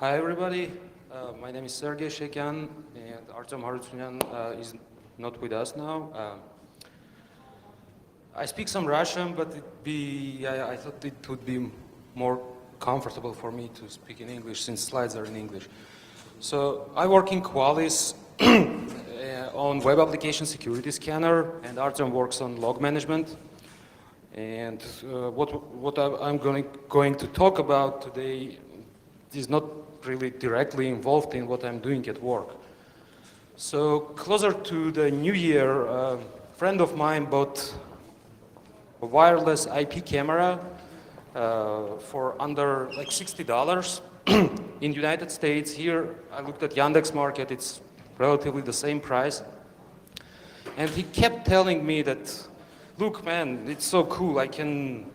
Hi everybody, my name is Sergey Shekyan and Artem Harutyunyan is not with us now. I speak some Russian, but I thought it would be more comfortable for me to speak in English since slides are in English. So I work in Qualys on web application security scanner, and Artem works on log management. And what I'm going to talk about today is not really directly involved in what I'm doing at work. So closer to the new year, a friend of mine bought a wireless IP camera for under like $60 in the United States. Here, I looked at Yandex Market, it's relatively the same price. And he kept telling me that, look man, it's so cool, I can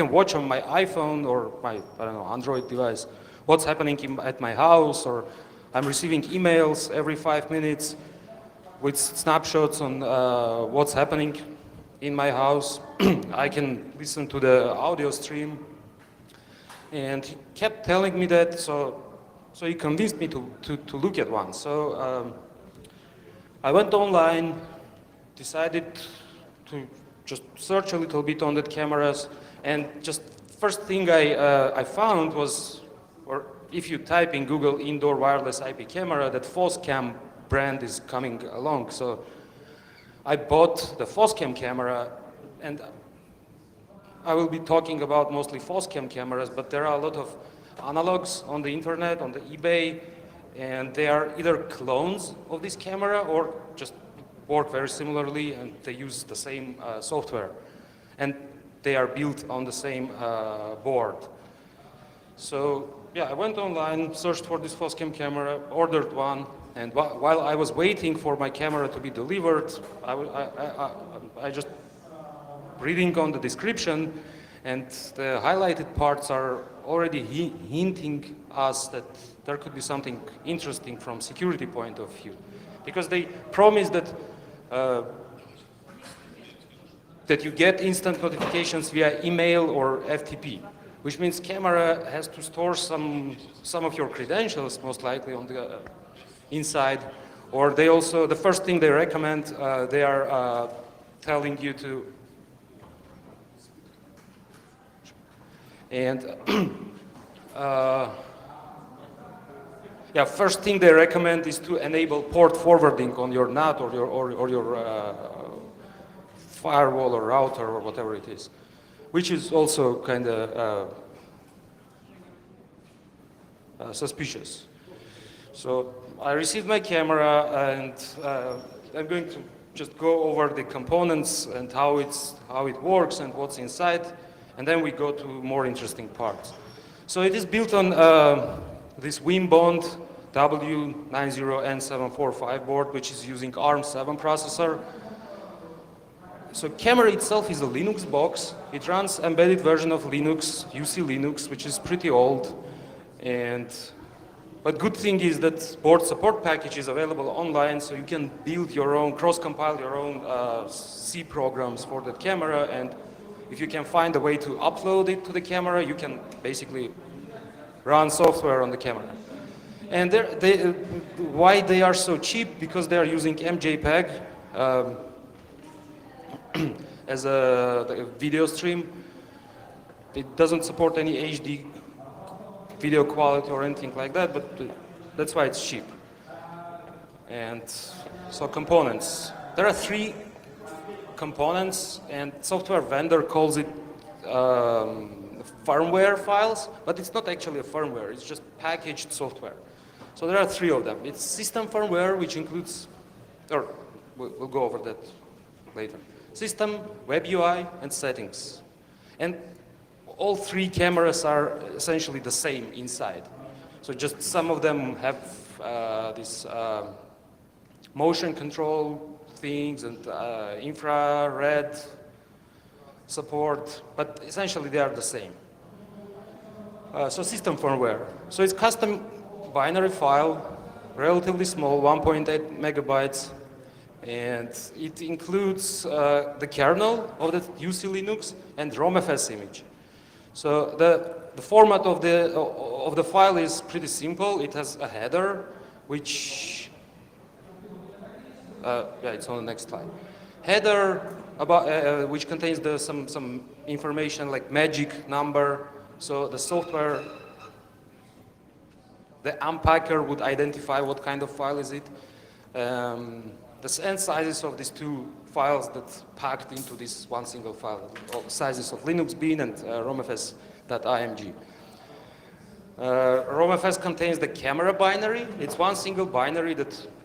watch on my iPhone or my, I don't know, Android device what's happening at my house, or I'm receiving emails every 5 minutes with snapshots on what's happening in my house. I can listen to the audio stream. And he kept telling me that, so he convinced me to look at one. So I went online, decided to just search a little bit on the cameras, and just first thing I found was, or if you type in Google indoor wireless IP camera, that Foscam brand is coming along. So I bought the Foscam camera, and I will be talking about mostly Foscam cameras, but there are a lot of analogs on the internet, on the eBay, and they are either clones of this camera or just work very similarly, and they use the same software. And they are built on the same board. So yeah, I went online, searched for this Foscam camera, ordered one, and while I was waiting for my camera to be delivered, I just reading on the description, and the highlighted parts are already hinting us that there could be something interesting from security point of view, because they promise that that you get instant notifications via email or FTP, which means camera has to store some of your credentials, most likely on the inside. Or they also, the first thing they recommend, they are telling you to, and yeah, first thing they recommend is to enable port forwarding on your NAT or your firewall or router or whatever it is, which is also kind of suspicious. So I received my camera, and I'm going to just go over the components and how it works and what's inside, and then we go to more interesting parts. So it is built on this Wimbond W90N745 board, which is using ARM7 processor. So camera itself is a Linux box. It runs embedded version of Linux, UC Linux, which is pretty old. But good thing is that board support package is available online, so you can build your own, cross-compile your own C programs for the camera, and if you can find a way to upload it to the camera, you can basically run software on the camera. And why they are so cheap? Because they are using MJPEG as a video stream. It doesn't support any HD video quality or anything like that, but that's why it's cheap. And so components. There are 3 components, and software vendor calls it firmware files, but it's not actually a firmware, it's just packaged software. So there are 3 of them. It's system firmware, which includes, or we'll go over that later. System, web UI, and settings. And all 3 cameras are essentially the same inside. So just some of them have this motion control things and infrared support, but essentially they are the same. So system firmware. So it's custom binary file, relatively small, 1.8 megabytes, and it includes the kernel of the UC Linux and ROMFS image. So the the format of the file is pretty simple. It has a header, which yeah, it's on the next slide. Header about which contains some information like magic number. So the software, the unpacker would identify what kind of file is it. The end sizes of these two files that's packed into this one single file, sizes of Linux bin and romfs.img. romfs contains the camera binary. It's one single binary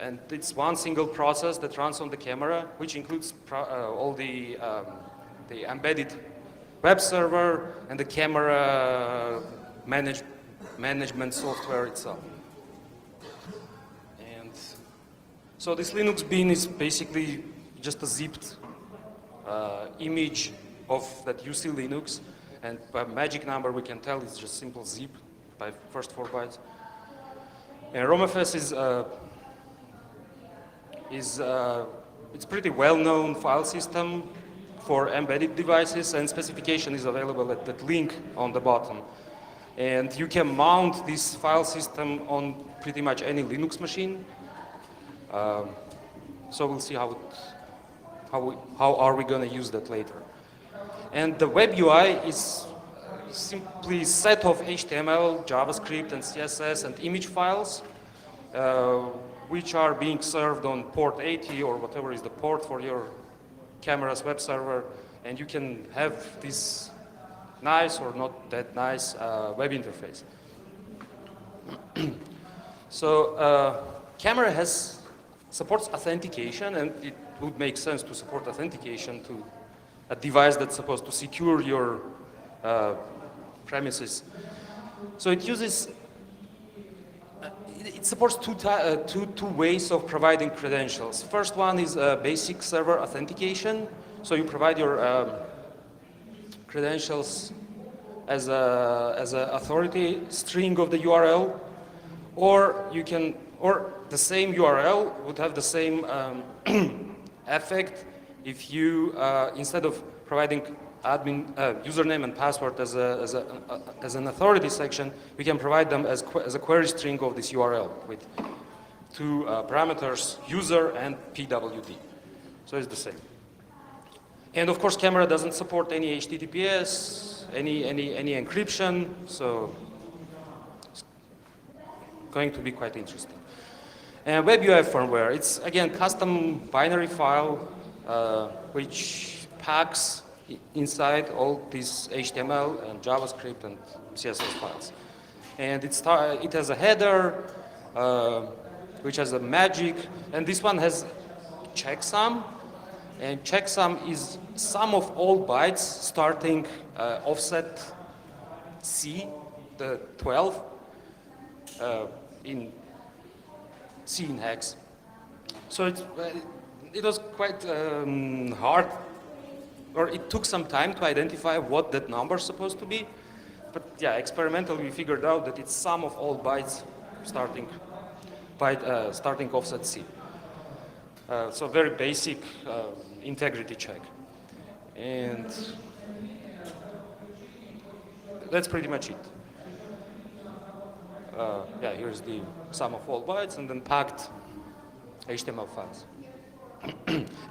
and it's one single process that runs on the camera, which includes all the embedded web server and the camera management software itself. And so this Linux bin is basically just a zipped image of that UC Linux, and by magic number we can tell it's just simple zip by first 4 bytes. And romfs it's pretty well-known file system for embedded devices, and specification is available at that link on the bottom. And you can mount this file system on pretty much any Linux machine. So we'll see how are we going to use that later. And the web UI is simply a set of HTML, JavaScript, and CSS and image files, which are being served on port 80 or whatever is the port for your camera's web server. And you can have this nice or not that nice web interface. So camera supports authentication, and it would make sense to support authentication to a device that's supposed to secure your premises. So it uses, it supports two ways of providing credentials. First one is basic server authentication. So you provide your credentials as a authority string of the URL, or the same URL would have the same effect if you instead of providing admin username and password as an authority section, we can provide them as a query string of this URL with two parameters, user and pwd. So it's the same. And of course, camera doesn't support any HTTPS, any encryption, so it's going to be quite interesting. And web UI firmware, it's again custom binary file which packs inside all these HTML and JavaScript and CSS files. And it has a header which has a magic, and this one has checksum. And checksum is sum of all bytes starting offset C, the 12, in C in hex. So it was quite hard, or it took some time to identify what that number is supposed to be. But yeah, experimentally we figured out that it's sum of all bytes starting offset C. So very basic integrity check. And that's pretty much it. Yeah, here's the sum of all bytes and then packed HTML files.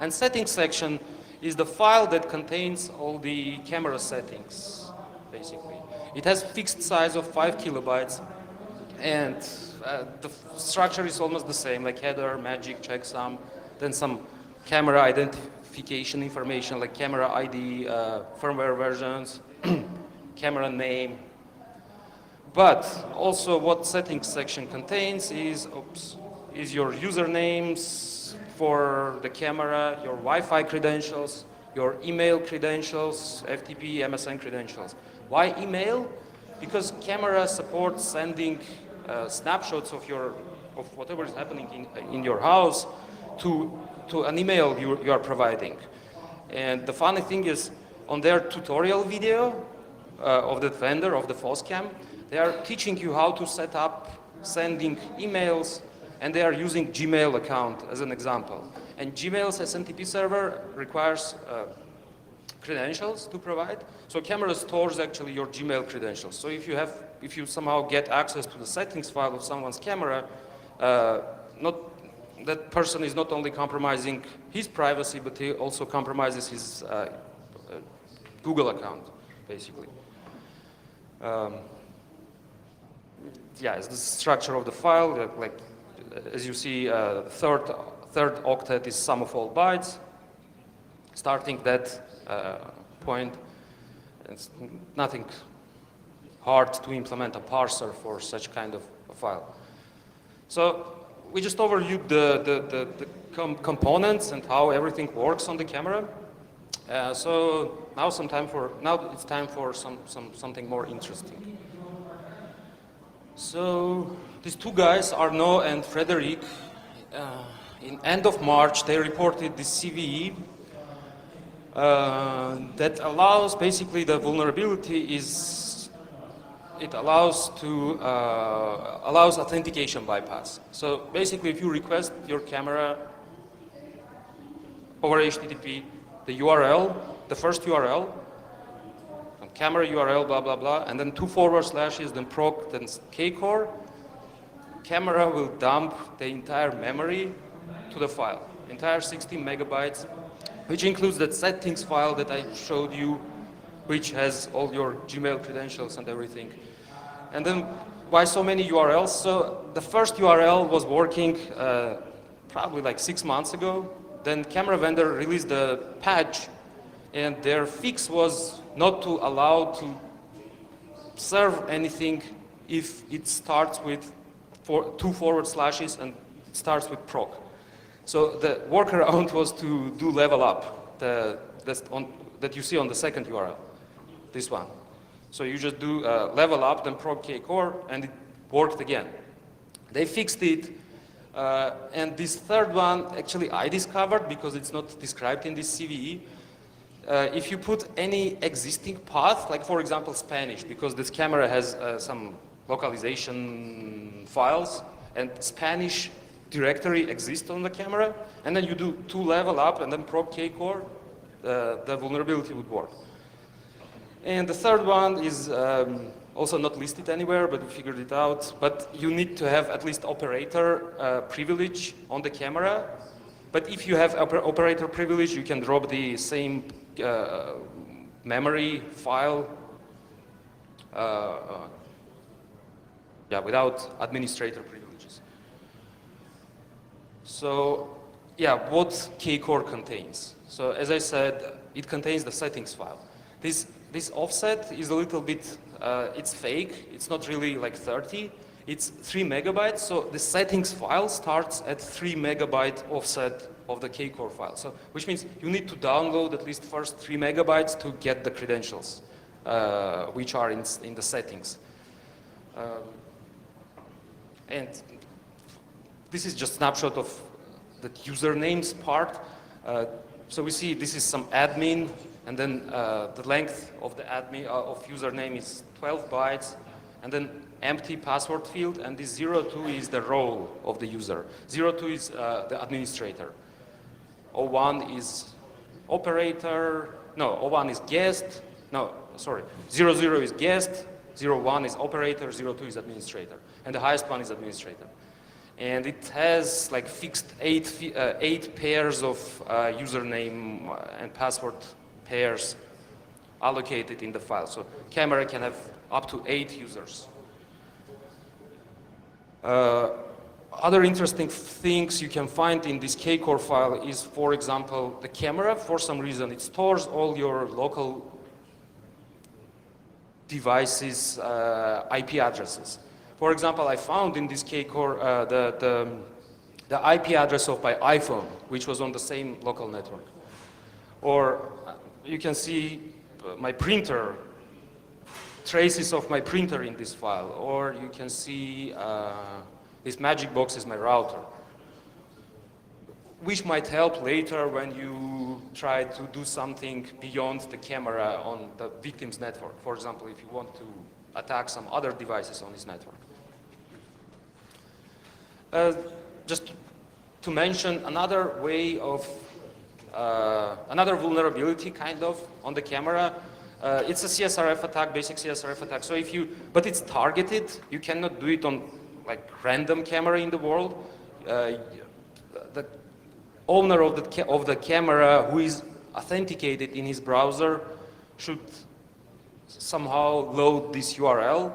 And settings section is the file that contains all the camera settings, basically. It has fixed size of 5 kilobytes, and the structure is almost the same, like header, magic, checksum, then some camera identification information like camera ID, firmware versions, camera name. But also what settings section contains is your usernames for the camera, your Wi-Fi credentials, your email credentials, FTP, MSN credentials. Why email? Because camera supports sending snapshots of whatever is happening in your house to an email you are providing. And the funny thing is, on their tutorial video of the vendor, of the FOSCAM, they are teaching you how to set up sending emails, and they are using Gmail account as an example. And Gmail's SMTP server requires credentials to provide. So camera stores actually your Gmail credentials. So if you somehow get access to the settings file of someone's camera, that person is not only compromising his privacy, but he also compromises his Google account, basically. Yeah, it's the structure of the file. Like as you see, third octet is sum of all bytes. Starting that point, it's nothing hard to implement a parser for such kind of a file. So we just overviewed the components and how everything works on the camera. So now it's time for something more interesting. So these two guys, Arnaud and Frederic, in end of March, they reported this CVE that allows, basically the vulnerability is, it allows authentication bypass. So basically if you request your camera over HTTP, the URL, the first URL, camera URL, blah, blah, blah, and then 2 forward slashes, then proc, then kcore, camera will dump the entire memory to the file, entire 16 megabytes, which includes that settings file that I showed you, which has all your Gmail credentials and everything. And then why so many URLs? So the first URL was working probably like 6 months ago. Then camera vendor released a patch, and their fix was not to allow to serve anything if it starts with 2 forward slashes and starts with proc. So the workaround was to do level up, that you see on the second URL, this one. So you just do level up, then proc kcore, and it worked again. They fixed it, and this third one, actually I discovered because it's not described in this CVE. If you put any existing path, like for example Spanish, because this camera has some localization files, and Spanish directory exists on the camera, and then you do 2 level up and then proc kcore, the vulnerability would work. And the third one is also not listed anywhere, but we figured it out. But you need to have at least operator privilege on the camera. But if you have operator privilege, you can drop the same memory file without administrator privileges. So yeah, what kcore contains? So as I said, it contains the settings file. This offset is a little bit, it's fake. It's not really like 30. It's 3 megabytes. So the settings file starts at 3 megabyte offset of the kcore file. So which means you need to download at least first 3 megabytes to get the credentials, which are in the settings. And this is just a snapshot of the usernames part. So we see this is some admin, and then the length of the admin of username is 12 bytes, and then empty password field, and this 02 is the role of the user. 02 is the administrator. 01 is operator. No, 01 is guest. No, sorry. 00 is guest. 01 is operator. 02 is administrator, and the highest one is administrator. And it has like fixed 8 pairs of username and password pairs allocated in the file. So camera can have up to 8 users. Other interesting things you can find in this kcore file is, for example, the camera. For some reason, it stores all your local devices' IP addresses. For example, I found in this kcore the IP address of my iPhone, which was on the same local network. Or you can see my printer, traces of my printer in this file. Or you can see this magic box is my router, which might help later when you try to do something beyond the camera on the victim's network. For example, if you want to attack some other devices on his network. Just to mention another way of another vulnerability kind of on the camera. It's a CSRF attack, basic CSRF attack. So but it's targeted. You cannot do it on like random camera in the world. The owner of the camera who is authenticated in his browser should somehow load this URL.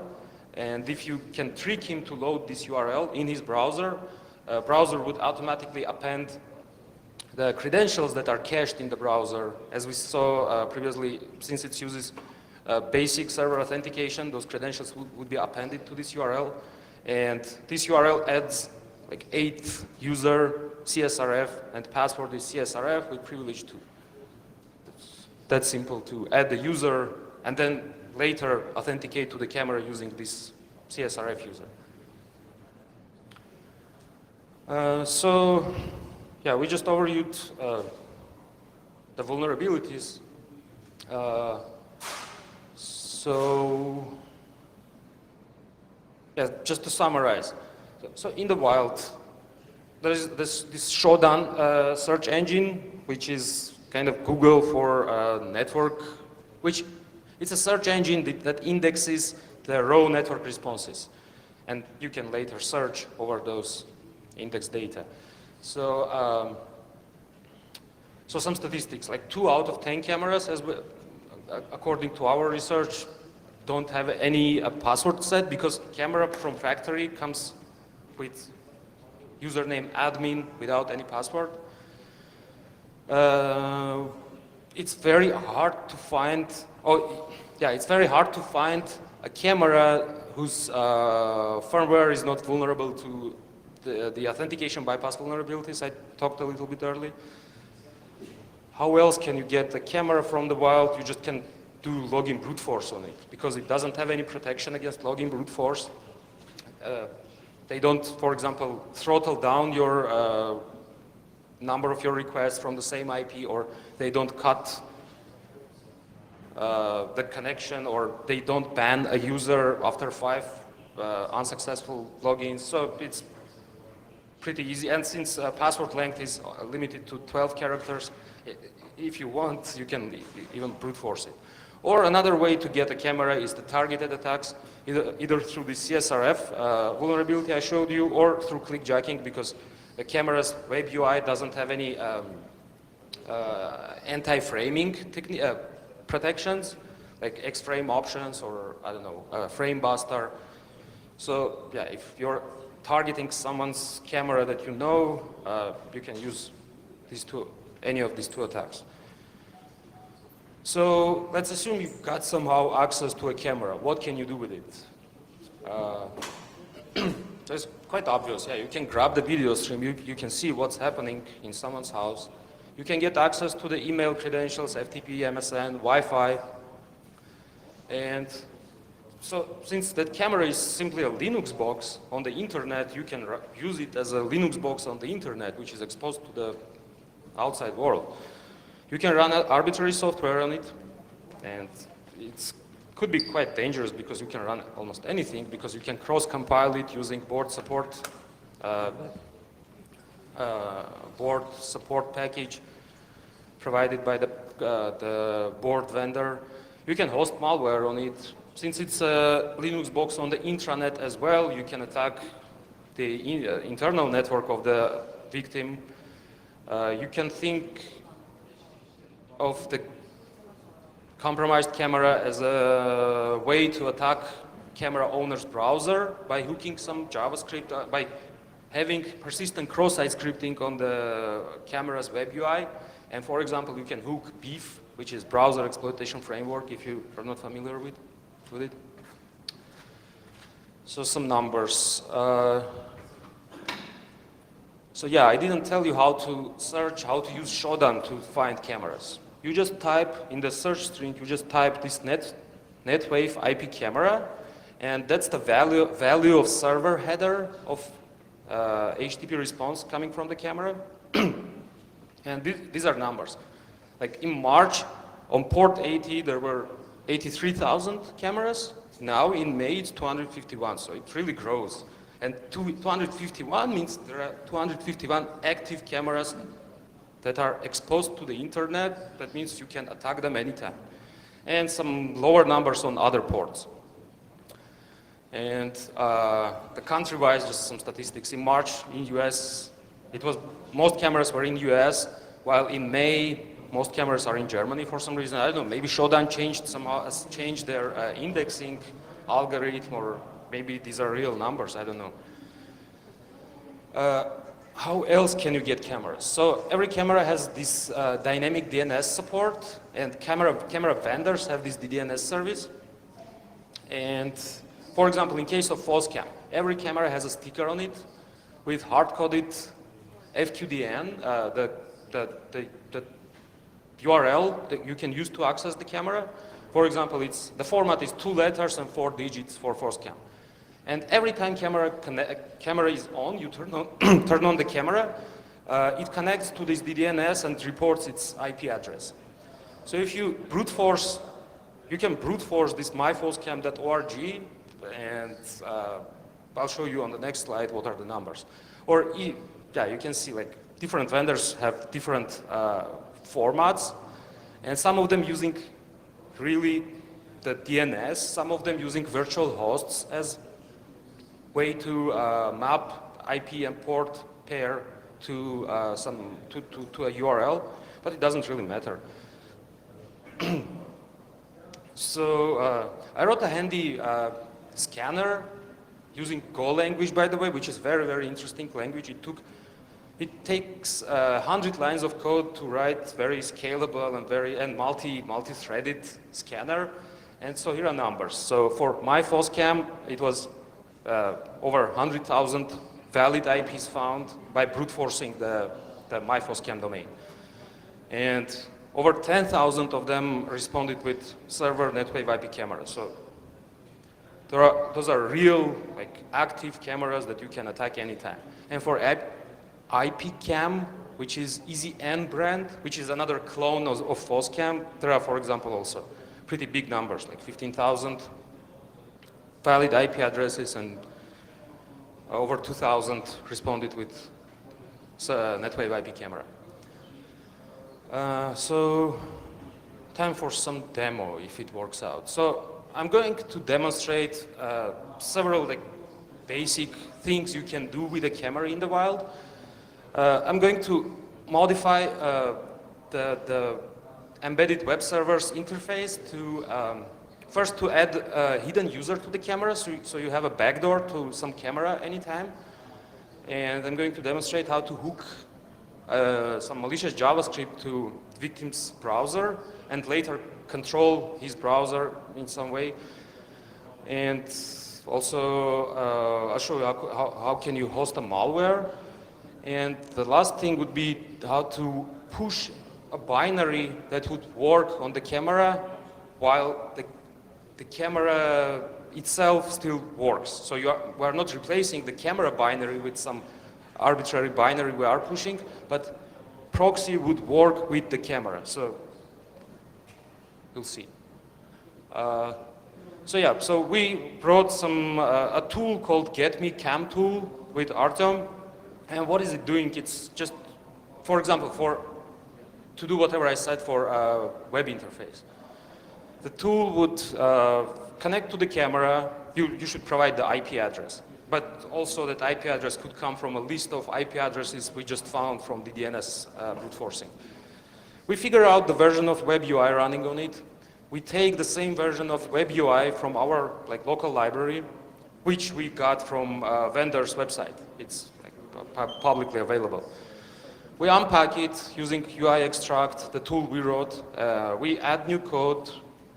And if you can trick him to load this URL in his browser, browser would automatically append the credentials that are cached in the browser. As we saw previously, since it uses basic server authentication, those credentials would be appended to this URL. And this URL adds like 8 user CSRF and password is CSRF with privilege 2. That's simple to add the user and then later authenticate to the camera using this CSRF user. So yeah, we just overviewed the vulnerabilities. So yeah, just to summarize. So in the wild, there is this Shodan search engine, which is kind of Google for network, which it's a search engine that indexes the raw network responses. And you can later search over those index data. So, so some statistics, like 2 out of 10 cameras, according to our research, don't have any password set because camera from factory comes with username admin without any password. It's very hard to find, it's very hard to find a camera whose firmware is not vulnerable to the authentication bypass vulnerabilities I talked a little bit earlier. How else can you get a camera from the wild? You just can do login brute force on it because it doesn't have any protection against login brute force. They don't, for example, throttle down your number of your requests from the same IP, or they don't cut the connection, or they don't ban a user after 5 unsuccessful logins. So it's pretty easy. And since password length is limited to 12 characters, if you want, you can even brute force it. Or another way to get a camera is the targeted attacks, either through the CSRF vulnerability I showed you, or through clickjacking, because the camera's web UI doesn't have any anti-framing protections, like X-frame options or, I don't know, frame buster. So yeah, if you're targeting someone's camera that you know, you can use any of these 2 attacks. So let's assume you've got somehow access to a camera. What can you do with it? So it's quite obvious. Yeah, you can grab the video stream. You can see what's happening in someone's house. You can get access to the email credentials, FTP, MSN, Wi-Fi. And so since that camera is simply a Linux box on the internet, you can use it as a Linux box on the internet, which is exposed to the outside world. You can run arbitrary software on it, and it could be quite dangerous because you can run almost anything, because you can cross-compile it using board support package provided by the board vendor. You can host malware on it. Since it's a Linux box on the intranet as well, you can attack the internal network of the victim. You can think of the compromised camera as a way to attack camera owner's browser by hooking some JavaScript, by having persistent cross-site scripting on the camera's web UI. And for example, you can hook BEEF, which is Browser Exploitation Framework, if you are not familiar with it. So some numbers. So yeah, I didn't tell you how to search, how to use Shodan to find cameras. You just type in the search string, you just type this NetWave IP camera, and that's the value of server header of HTTP response coming from the camera. And these are numbers. Like in March, on port 80, there were 83,000 cameras. Now in May, it's 251, so it really grows. And 251 means there are 251 active cameras that are exposed to the internet. That means you can attack them anytime. And some lower numbers on other ports. And the country-wise, just some statistics. In March, in US, most cameras were in US, while in May, most cameras are in Germany for some reason. I don't know, maybe Shodan has changed their indexing algorithm, or maybe these are real numbers, I don't know. How else can you get cameras? So every camera has this dynamic DNS support, and camera vendors have this DNS service. And for example, in case of false cam, every camera has a sticker on it with hard-coded FQDN, the URL that you can use to access the camera. For example, the format is 2 letters and 4 digits for false cam. And every time camera is on, you turn on the camera, it connects to this DNS and reports its IP address. So if you you can brute force this myfalsecam.org, and I'll show you on the next slide what are the numbers. Or yeah, you can see like different vendors have different formats, and some of them using really the DNS, some of them using virtual hosts as way to map IP and port pair to a URL, but it doesn't really matter. So I wrote a handy scanner using Go language, by the way, which is very, very interesting language. It takes 100 lines of code to write very scalable and multi-threaded scanner. And so here are numbers. So for myFalseCam, it was over 100,000 valid IPs found by brute forcing the myFalseCam domain. And over 10,000 of them responded with server NetWave IP cameras. So those are real, like, active cameras that you can attack anytime. And for IPCam, which is EasyN brand, which is another clone of FalseCam, there are, for example, also pretty big numbers, like 15,000 valid IP addresses, and over 2,000 responded with NetWave IP camera. So time for some demo, if it works out. So I'm going to demonstrate several basic things you can do with a camera in the wild. I'm going to modify the embedded web server's interface to first to add a hidden user to the camera, so you have a backdoor to some camera anytime. And I'm going to demonstrate how to hook some malicious JavaScript to victim's browser and later control his browser in some way. And also I'll show you how can you host a malware. And the last thing would be how to push a binary that would work on the camera while the camera itself still works. So we are not replacing the camera binary with some arbitrary binary we are pushing, but proxy would work with the camera. So we'll see. So we brought a tool called GetMeCam tool with Artem. And what is it doing? It's just, for example, to do whatever I said for a web interface. The tool would connect to the camera. You should provide the IP address. But also that IP address could come from a list of IP addresses we just found from the DNS brute forcing. We figure out the version of web UI running on it. We take the same version of web UI from our local library, which we got from a vendor's website. It's publicly available. We unpack it using UI extract, the tool we wrote. We add new code.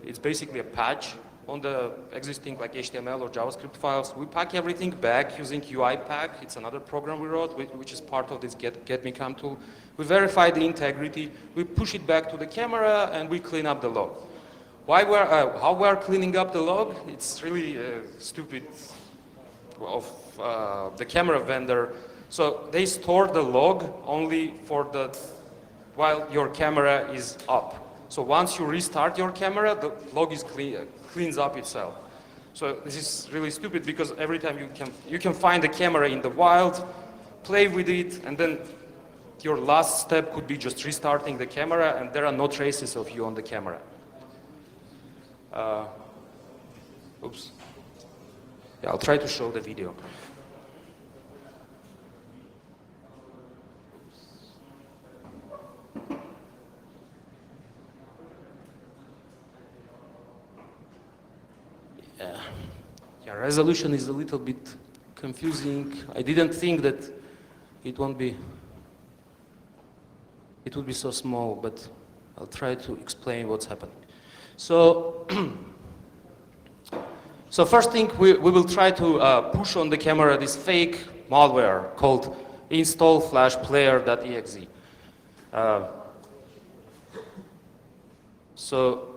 It's basically a patch on the existing HTML or JavaScript files. We pack everything back using UiPack. It's another program we wrote, which is part of this GetMeCam tool. We verify the integrity. We push it back to the camera, and we clean up the log. How we're cleaning up the log? It's really stupid of the camera vendor. So they store the log only while your camera is up. So once you restart your camera, the log is cleans up itself. So this is really stupid because every time you can find the camera in the wild, play with it, and then your last step could be just restarting the camera, and there are no traces of you on the camera. Oops. Yeah, I'll try to show the video. Yeah, resolution is a little bit confusing. I didn't think that it would be so small, but I'll try to explain what's happening. So, so first thing, we will try to push on the camera this fake malware called install flash player.exe. So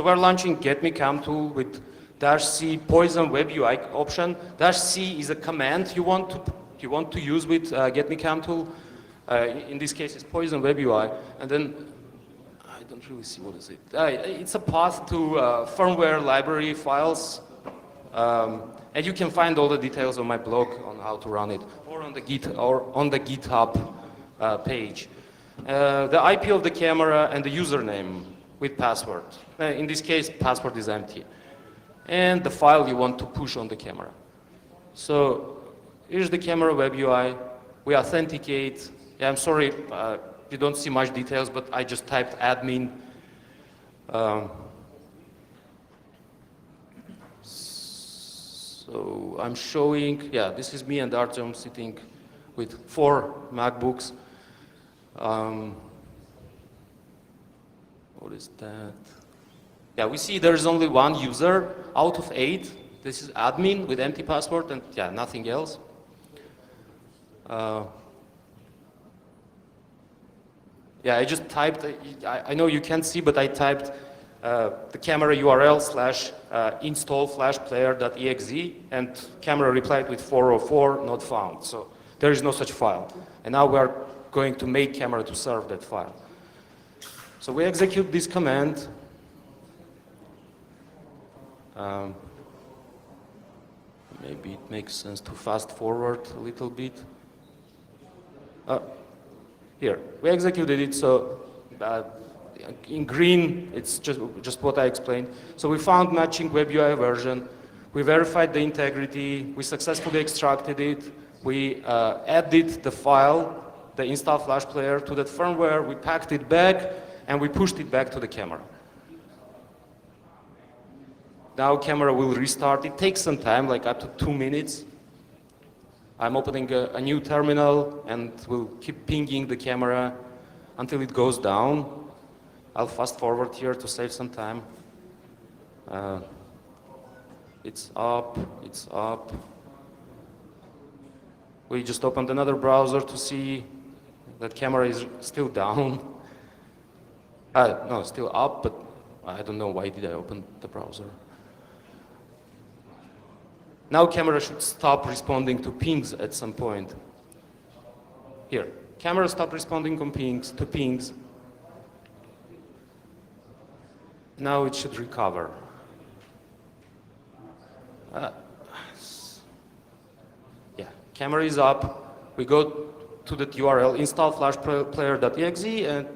we're launching Get Me Cam tool with -C poison web UI option. -C is a command you want to use with Get Me Cam tool. In this case, it's poison web UI, and then I don't really see what is it. It's a path to firmware library files, and you can find all the details on my blog on how to run it, or on the GitHub page. The IP of the camera and the username with password. In this case, password is empty. And the file you want to push on the camera. So here's the camera web UI. We authenticate. Yeah, I'm sorry, you don't see much details, but I just typed admin. So I'm showing, yeah, this is me and Artyom sitting with 4 MacBooks. What is that? Yeah, we see there's only 1 user out of 8. This is admin with empty password, and yeah, nothing else. Yeah, I just typed, I know you can't see, but I typed the camera URL / install flash player.exe, and camera replied with 404, not found. So there is no such file. And now we are going to make camera to serve that file. So we execute this command. Maybe it makes sense to fast forward a little bit. Here, we executed it, so in green, it's just what I explained. So we found matching web UI version. We verified the integrity. We successfully extracted it. We added the file, the install flash player, to that firmware. We packed it back, and we pushed it back to the camera. Now camera will restart. It takes some time, like up to 2 minutes. I'm opening a new terminal, and we'll keep pinging the camera until it goes down. I'll fast forward here to save some time. It's up, it's up. We just opened another browser to see that camera is still down. No, still up, but I don't know why did I open the browser. Now camera should stop responding to pings at some point. Here, camera stop responding to pings. Now it should recover. Yeah, camera is up. We go to that URL, install flash player.exe, and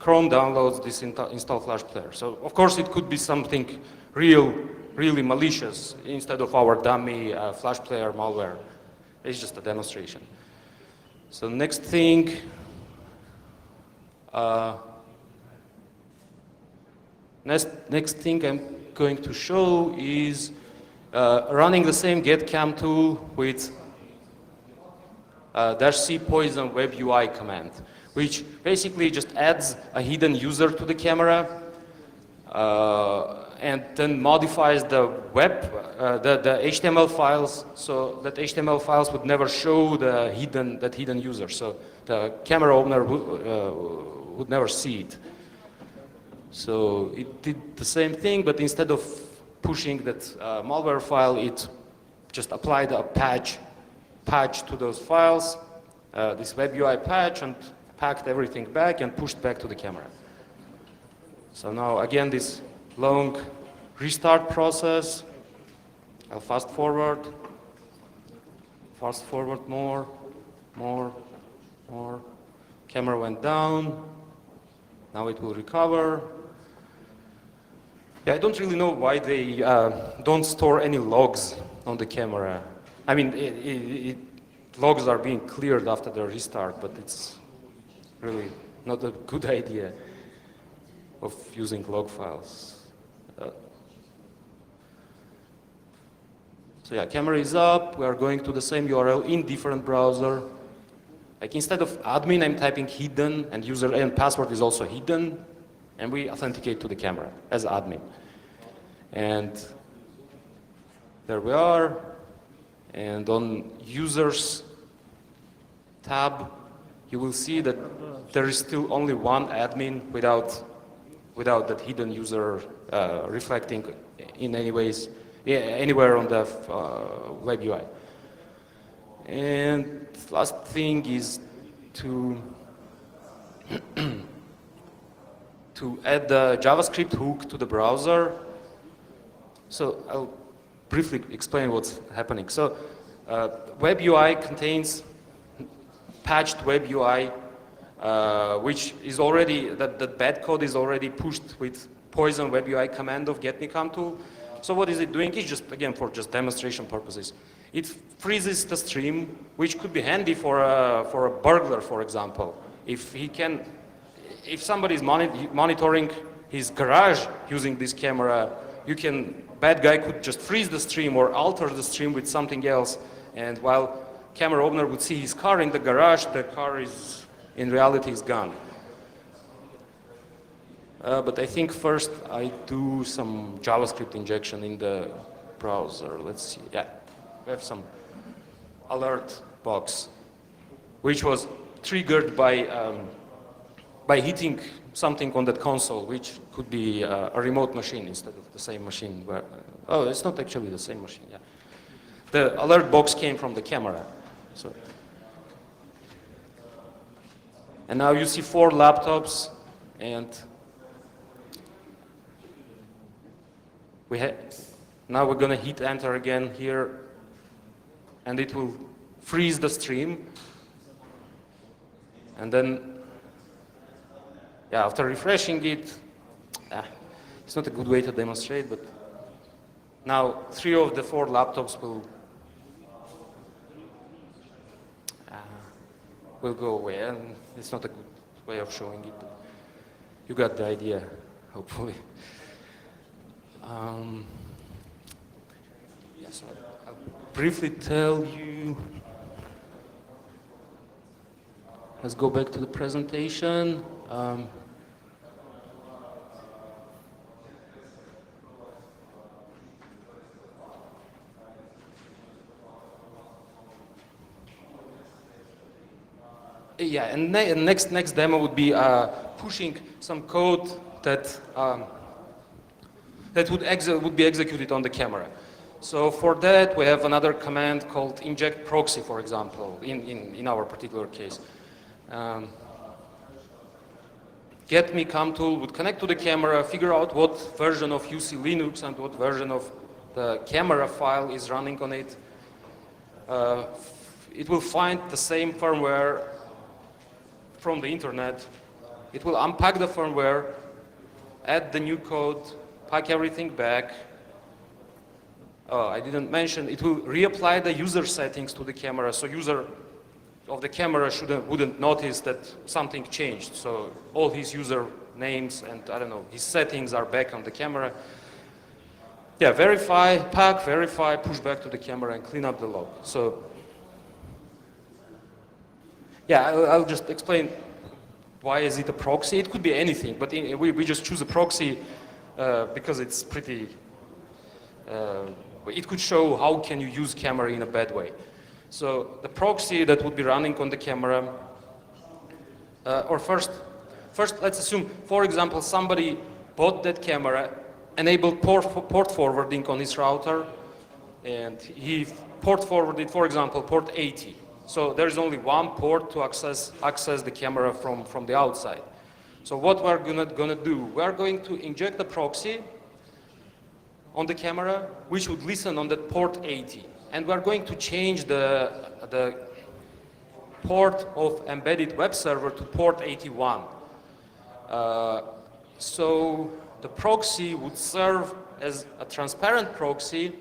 Chrome downloads this install flash player. So of course it could be something really malicious instead of our dummy flash player malware. It's just a demonstration. So next thing, next thing I'm going to show is running the same getCam tool with -C poison web UI command, which basically just adds a hidden user to the camera and then modifies the web, the HTML files, so that HTML files would never show that hidden user. So the camera owner would never see it. So it did the same thing, but instead of pushing that malware file, it just applied a patch to those files, this web UI patch, and packed everything back and pushed back to the camera. So now again this long restart process. I'll fast forward more. more, more. Camera went down. Now it will recover. Yeah, I don't really know why they don't store any logs on the camera. I mean, logs are being cleared after the restart, but it's really not a good idea of using log files. So yeah, camera is up. We are going to the same URL in different browser. Like instead of admin, I'm typing hidden, and user and password is also hidden, and we authenticate to the camera as admin. And there we are. And on users tab, you will see that there is still only one admin without that hidden user reflecting in any ways, anywhere on the web UI. And last thing is to add the JavaScript hook to the browser. So I'll briefly explain what's happening. So web UI contains patched web UI, which is already, that bad code is already pushed with poison web UI command of getMeComeTool. So what is it doing? It's just, again, for just demonstration purposes. It freezes the stream, which could be handy for a burglar, for example. If somebody is monitoring his garage using this camera, bad guy could just freeze the stream or alter the stream with something else. And while camera owner would see his car in the garage, the car is, in reality, is gone. But I think first I do some JavaScript injection in the browser. Let's see. Yeah, we have some alert box, which was triggered by hitting something on that console, which could be a remote machine instead of the same machine. Oh, it's not actually the same machine. Yeah, the alert box came from the camera. So, and now you see 4 laptops, and now we're going to hit enter again here, and it will freeze the stream. And then, yeah, after refreshing it, it's not a good way to demonstrate, but now 3 of the 4 laptops will go away, and it's not a good way of showing it. But you got the idea, hopefully. Yes, I'll briefly tell you. Let's go back to the presentation. Yeah, and next demo would be pushing some code that would be executed on the camera. So for that, we have another command called inject proxy, for example, in our particular case. getMeComeTool would connect to the camera, figure out what version of UC Linux and what version of the camera file is running on it. It will find the same firmware from the internet. It will unpack the firmware, add the new code, pack everything back. Oh, I didn't mention, it will reapply the user settings to the camera, so user of the camera wouldn't notice that something changed. So all his user names and, I don't know, his settings are back on the camera. Yeah, verify, pack, verify, push back to the camera and clean up the log. So, yeah, I'll just explain why is it a proxy. It could be anything, but we just choose a proxy because it's pretty, it could show how can you use camera in a bad way. So the proxy that would be running on the camera, or first let's assume, for example, somebody bought that camera, enabled port forwarding on his router, and he port forwarded, for example, port 80. So there's only one port to access the camera from the outside. So what we're gonna do, we're going to inject the proxy on the camera, which would listen on that port 80. And we're going to change the port of embedded web server to port 81. So the proxy would serve as a transparent proxy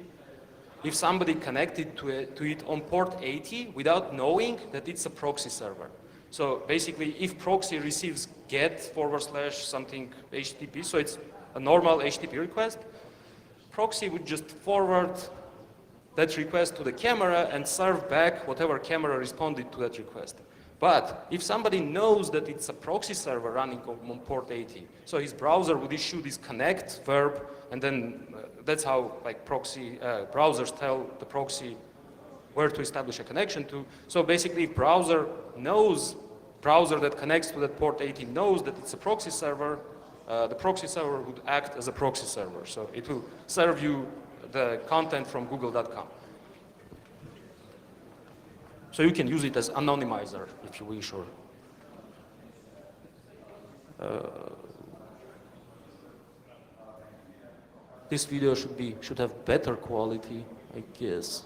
if somebody connected to it on port 80 without knowing that it's a proxy server. So basically, if proxy receives get / something HTTP, so it's a normal HTTP request, proxy would just forward that request to the camera and serve back whatever camera responded to that request. But if somebody knows that it's a proxy server running on port 80, so his browser would issue this connect verb, and then that's how like proxy browsers tell the proxy where to establish a connection to. So basically, if browser that connects to that port 80 knows that it's a proxy server, the proxy server would act as a proxy server. So it will serve you the content from google.com. So you can use it as anonymizer if you wish, or this video should have better quality, I guess.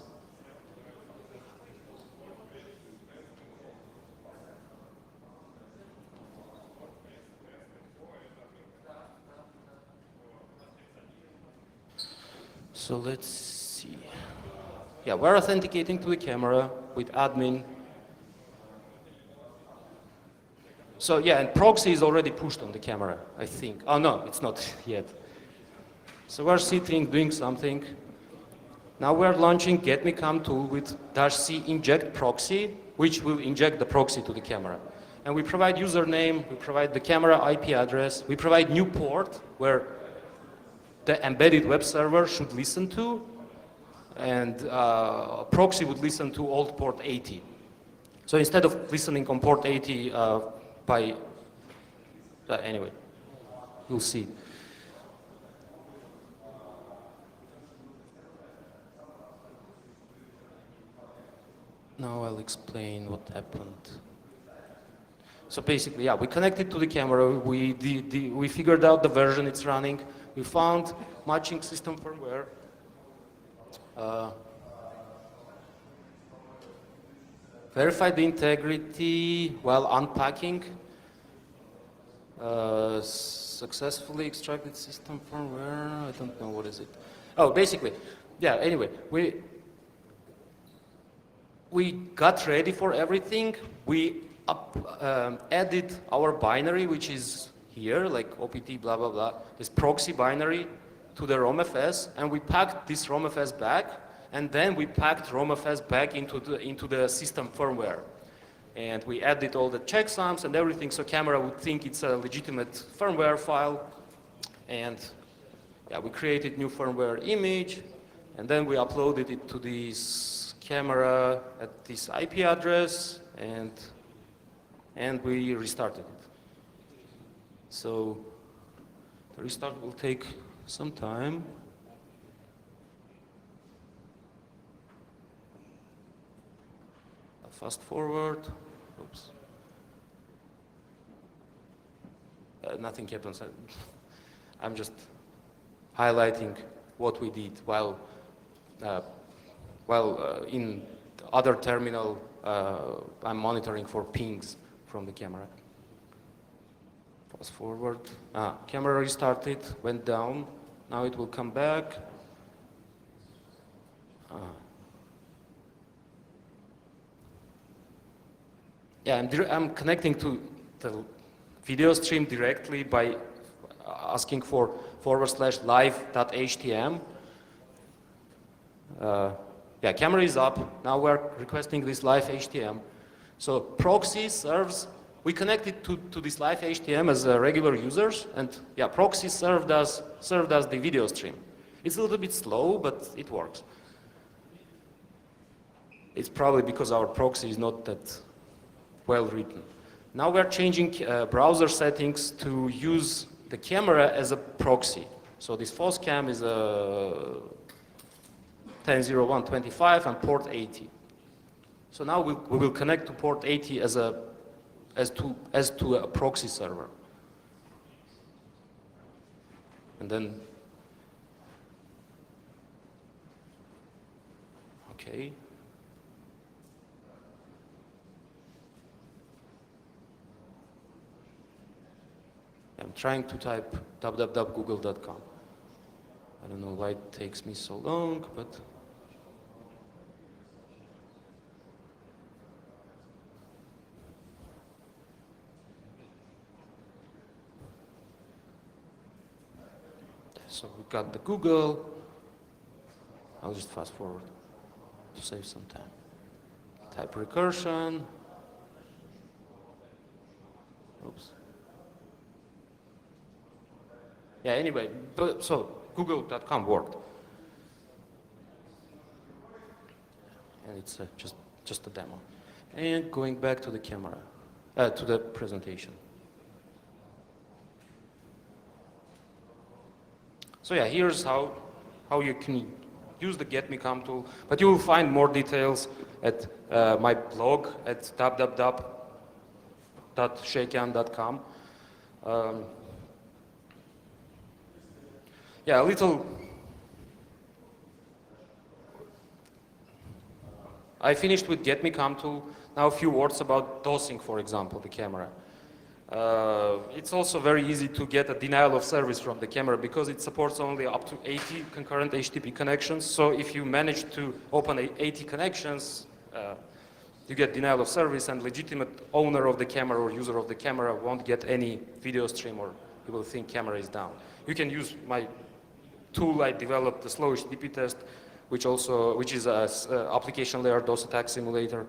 So let's see. Yeah, we're authenticating to the camera with admin. So yeah, and proxy is already pushed on the camera, I think. Oh no, it's not yet. So we're sitting, doing something. Now we're launching getMeCam tool with -c inject proxy, which will inject the proxy to the camera. And we provide username, we provide the camera IP address, we provide new port where the embedded web server should listen to, and proxy would listen to old port 80. So instead of listening on port 80 anyway, you'll see. Now I'll explain what happened. So basically, yeah, we connected to the camera, we figured out the version it's running, we found matching system firmware, verified the integrity while unpacking, successfully extracted system firmware, I don't know, what is it? Oh, basically, yeah, anyway, we got ready for everything. We added our binary, which is here, like OPT, blah, blah, blah, this proxy binary to the ROMFS, and we packed this ROMFS back, and then we packed ROMFS back into the system firmware. And we added all the checksums and everything, so camera would think it's a legitimate firmware file. And yeah, we created new firmware image, and then we uploaded it to this camera at this IP address, and we restarted it. So the restart will take some time. Fast forward. Oops. Nothing happens. I'm just highlighting what we did while in the other terminal I'm monitoring for pings from the camera. Fast forward. Camera restarted, went down. Now it will come back. Yeah, I'm connecting to the video stream directly by asking for /live.htm. Yeah, camera is up. Now we're requesting this live HTM. So proxy serves, we connected to this live HTM as regular users, and yeah, proxy served us the video stream. It's a little bit slow, but it works. It's probably because our proxy is not that well written. Now we're changing browser settings to use the camera as a proxy. So this FOSCAM is a 10.01.25 and port 80. So now we will connect to port 80 as to a proxy server. And then, okay. I'm trying to type www.google.com. I don't know why it takes me so long, but so we got the Google. I'll just fast forward to save some time. Type recursion. Oops. Yeah, anyway, so google.com worked. And it's just a demo. And going back to the camera, to the presentation. So yeah, here's how you can use the Get Me Come tool, but you will find more details at my blog at www.shakeyan.com. Yeah, a little. I finished with Get Me Come tool. Now a few words about dosing, for example, the camera. It's also very easy to get a denial of service from the camera because it supports only up to 80 concurrent HTTP connections. So if you manage to open 80 connections, you get denial of service, and legitimate owner of the camera or user of the camera won't get any video stream, or he will think camera is down. You can use my tool I developed, the slow HTTP test, which is a application layer DOS attack simulator.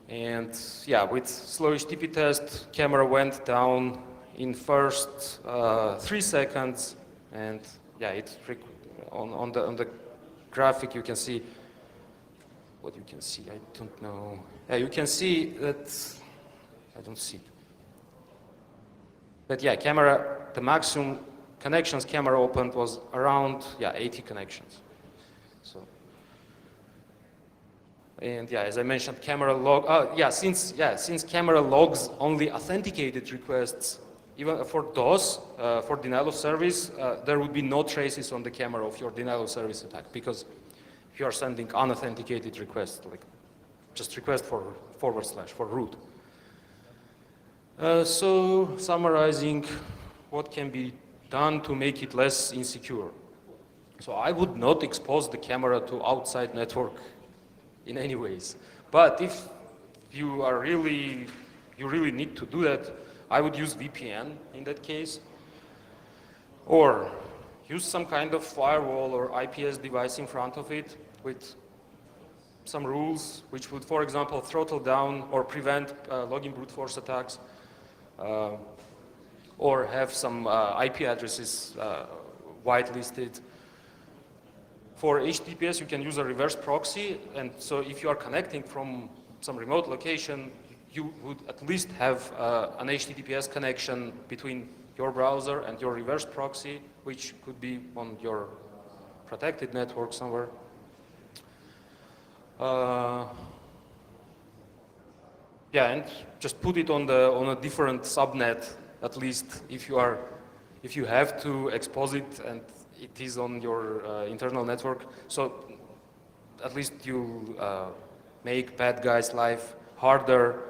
And yeah, with slow HTTP test, camera went down in first 3 seconds, and yeah, on the graphic you can see what you can see. I don't know. Yeah, you can see that I don't see it. But yeah, the maximum connections camera opened was around 80 connections. So. And yeah, as I mentioned, camera log. Since camera logs only authenticated requests, even for DOS, for denial of service, there would be no traces on the camera of your denial of service attack, because if you are sending unauthenticated requests, like just request for / for root. So summarizing, what can be done to make it less insecure? So I would not expose the camera to outside network in any ways. But if you really need to do that, I would use VPN in that case, or use some kind of firewall or IPS device in front of it with some rules which would, for example, throttle down or prevent login brute force attacks, or have some IP addresses whitelisted. For HTTPS, you can use a reverse proxy, and so if you are connecting from some remote location, you would at least have an HTTPS connection between your browser and your reverse proxy, which could be on your protected network somewhere. And just put it on a different subnet, at least if you have to expose it and it is on your internal network. So at least you make bad guys' life harder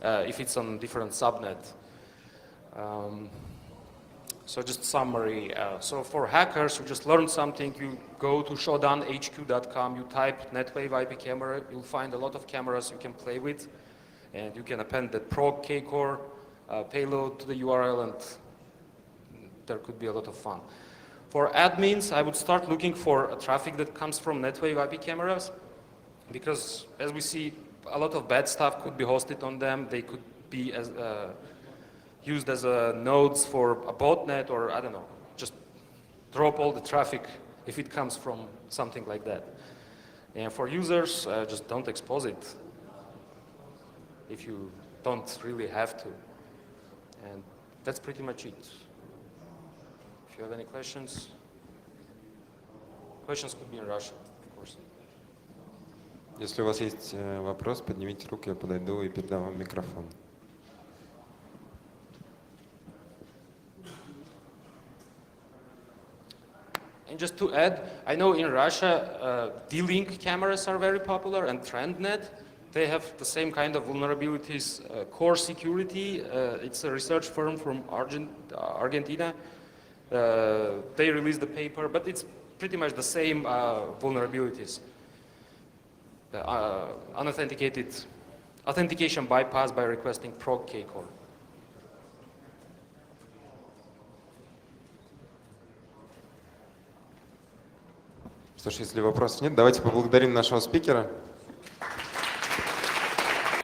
if it's on different subnet. So just summary. So for hackers who just learned something, you go to shodanhq.com, you type NetWave IP camera, you'll find a lot of cameras you can play with, and you can append the prog kcore payload to the URL, and there could be a lot of fun. For admins, I would start looking for traffic that comes from NetWave IP cameras, because as we see, a lot of bad stuff could be hosted on them. They could be used as nodes for a botnet, or I don't know, just drop all the traffic if it comes from something like that. And for users, just don't expose it if you don't really have to. And that's pretty much it. If you have any questions, questions could be in Russian, of course. Если у вас есть вопрос, поднимите руку, я подойду и передам вам микрофон. And just to add, I know in Russia, D-Link cameras are very popular, and TrendNet. They have the same kind of vulnerabilities. Core Security, it's a research firm from Argentina. They released the paper, but it's pretty much the same vulnerabilities. Unauthenticated authentication bypass by requesting proc kcore. Что ж, если вопросов нет, давайте поблагодарим нашего спикера.